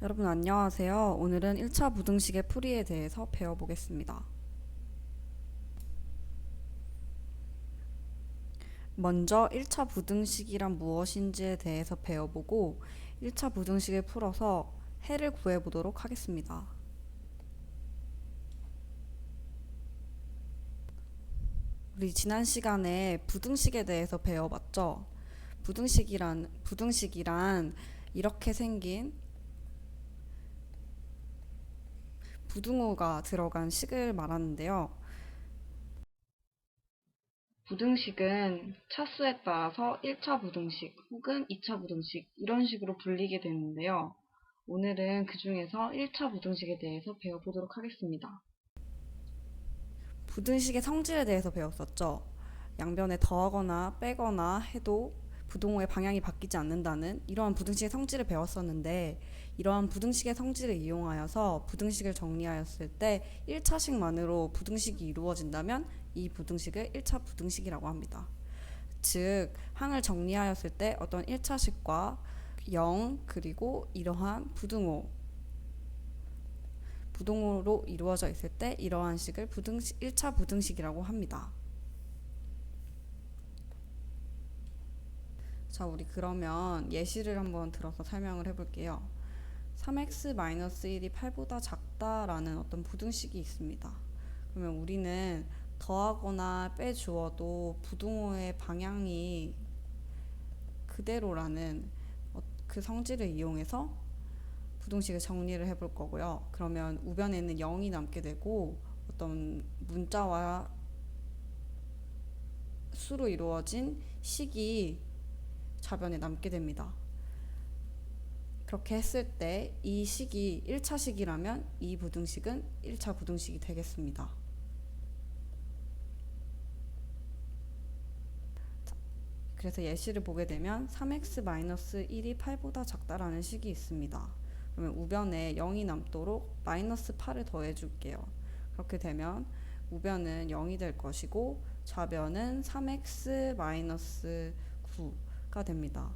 여러분 안녕하세요. 오늘은 1차 부등식의 풀이에 대해서 배워보겠습니다. 먼저 1차 부등식이란 무엇인지에 대해서 배워보고 1차 부등식을 풀어서 해를 구해보도록 하겠습니다. 우리 지난 시간에 부등식에 대해서 배워봤죠? 부등식이란 이렇게 생긴 부등호가 들어간 식을 말하는데요. 부등식은 차수에 따라서 1차 부등식 혹은 2차 부등식 이런 식으로 불리게 되는데요. 오늘은 그 중에서 1차 부등식에 대해서 배워보도록 하겠습니다. 부등식의 성질에 대해서 배웠었죠. 양변에 더하거나 빼거나 해도 부등호의 방향이 바뀌지 않는다는 이러한 부등식의 성질을 배웠었는데, 이러한 부등식의 성질을 이용하여서 부등식을 정리하였을 때 1차식만으로 부등식이 이루어진다면 이 부등식을 1차 부등식이라고 합니다. 즉 항을 정리하였을 때 어떤 1차식과 0 그리고 이러한 부등호로 이루어져 있을 때 이러한 식을 1차 부등식이라고 합니다. 자, 우리 그러면 예시를 한번 들어서 설명을 해볼게요. 3x-1이 8보다 작다라는 어떤 부등식이 있습니다. 그러면 우리는 더하거나 빼주어도 부등호의 방향이 그대로라는 그 성질을 이용해서 부등식을 정리를 해볼 거고요. 그러면 우변에는 0이 남게 되고 어떤 문자와 수로 이루어진 식이 좌변에 남게 됩니다. 그렇게 했을 때 이 식이 1차 식이라면 이 부등식은 1차 부등식이 되겠습니다. 그래서 예시를 보게 되면 3x-1이 8보다 작다라는 식이 있습니다. 그러면 우변에 0이 남도록 마이너스 8을 더해줄게요. 그렇게 되면 우변은 0이 될 것이고 좌변은 3x-9가 됩니다.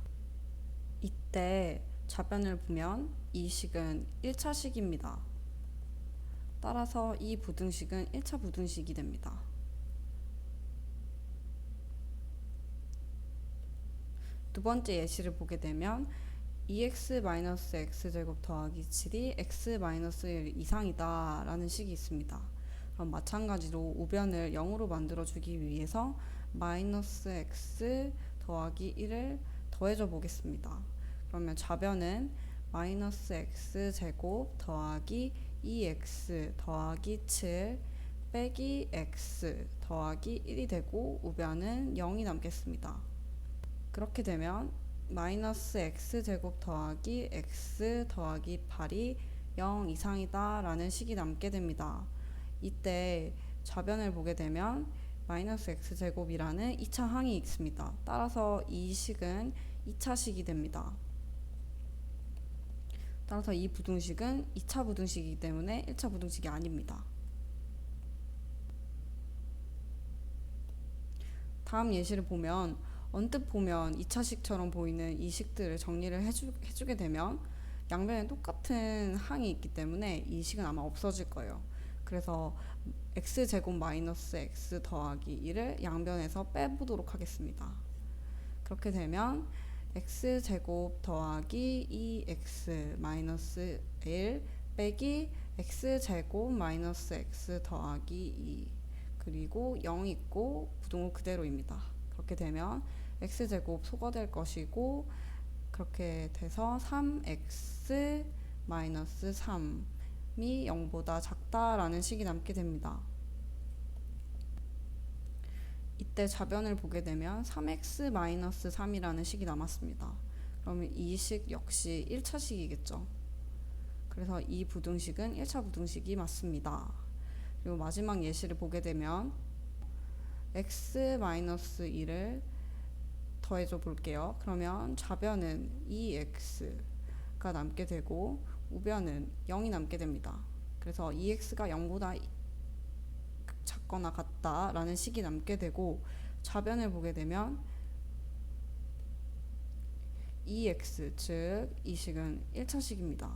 이때 좌변을 보면 이 식은 1차 식입니다. 따라서 이 부등식은 1차 부등식이 됩니다. 두 번째 예시를 보게 되면 2x-x제곱 더하기 7이 x-1 이상이다 라는 식이 있습니다. 그럼 마찬가지로 우변을 0으로 만들어주기 위해서 마이너스 x 더하기 1을 더해줘 보겠습니다. 그러면 좌변은 마이너스 x제곱 더하기 2x 더하기 7 빼기 x 더하기 1이 되고 우변은 0이 남겠습니다. 그렇게 되면 마이너스 x제곱 더하기 x 더하기 8이 0 이상이다 라는 식이 남게 됩니다. 이때 좌변을 보게 되면 마이너스 x제곱이라는 2차 항이 있습니다. 따라서 이 식은 2차 식이 됩니다. 따라서 이 부등식은 2차 부등식이기 때문에 1차 부등식이 아닙니다. 다음 예시를 보면 언뜻 보면 2차식처럼 보이는 이 식들을 정리를 해주게 되면 양변에 똑같은 항이 있기 때문에 이 식은 아마 없어질 거예요. 그래서 x제곱 마이너스 x 더하기 1을 양변에서 빼보도록 하겠습니다. 그렇게 되면 x제곱 더하기 2x 마이너스 1 빼기 x제곱 마이너스 x 더하기 2 그리고 0 있고 부등호 그대로입니다. 그렇게 되면 x제곱 소거될 것이고 그렇게 돼서 3x 마이너스 3이 0보다 작다라는 식이 남게 됩니다. 이때 좌변을 보게 되면 3x 마이너스 3이라는 식이 남았습니다. 그러면 이 식 역시 1차식이겠죠. 그래서 이 부등식은 1차 부등식이 맞습니다. 그리고 마지막 예시를 보게 되면 x-1을 더해줘 볼게요. 그러면 좌변은 2x가 남게 되고 우변은 0이 남게 됩니다. 그래서 2x가 0보다 작거나 같다라는 식이 남게 되고 좌변을 보게 되면 2x 즉 이 식은 1차식입니다.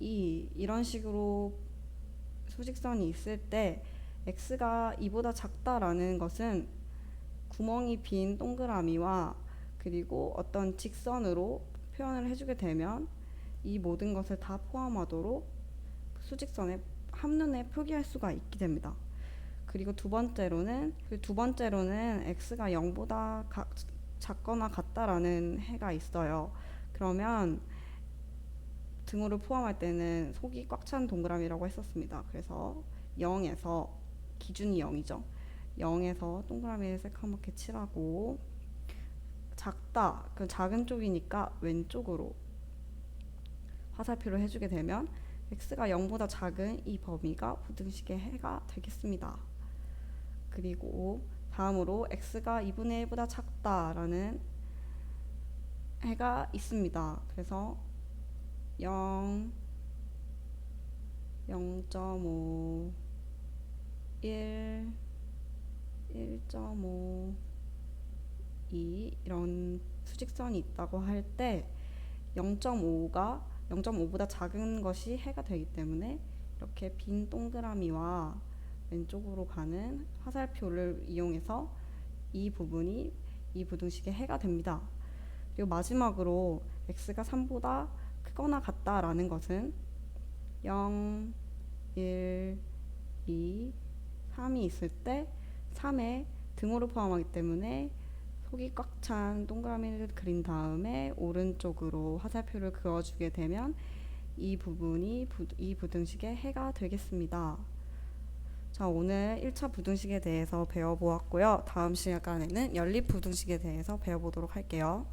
이런 식으로 수직선이 있을 때 x가 2보다 작다라는 것은 구멍이 빈 동그라미와 그리고 어떤 직선으로 표현을 해주게 되면 이 모든 것을 다 포함하도록 수직선에 한눈에 표기할 수가 있게 됩니다. 그리고 두 번째로는 x가 0보다 작거나 같다라는 해가 있어요. 그러면 등호를 포함할 때는 속이 꽉 찬 동그라미라고 했었습니다. 그래서 0에서 기준이 0이죠. 0에서 동그라미를 새까맣게 칠하고 작다, 그 작은 쪽이니까 왼쪽으로 화살표를 해주게 되면 x가 0보다 작은 이 범위가 부등식의 해가 되겠습니다. 그리고 다음으로 x가 2분의 1보다 작다라는 해가 있습니다. 그래서 0, 0.5, 1, 1.5, 2 이런 수직선이 있다고 할 때 0.5가 0.5보다 작은 것이 해가 되기 때문에 이렇게 빈 동그라미와 왼쪽으로 가는 화살표를 이용해서 이 부분이 이 부등식의 해가 됩니다. 그리고 마지막으로 x가 3보다 크거나 같다라는 것은 0, 1, 2, 3이 있을 때 3에 등호를 포함하기 때문에 속이 꽉 찬 동그라미를 그린 다음에 오른쪽으로 화살표를 그어주게 되면 이 부분이 이 부등식의 해가 되겠습니다. 자, 오늘 1차 부등식에 대해서 배워보았고요. 다음 시간에는 연립 부등식에 대해서 배워보도록 할게요.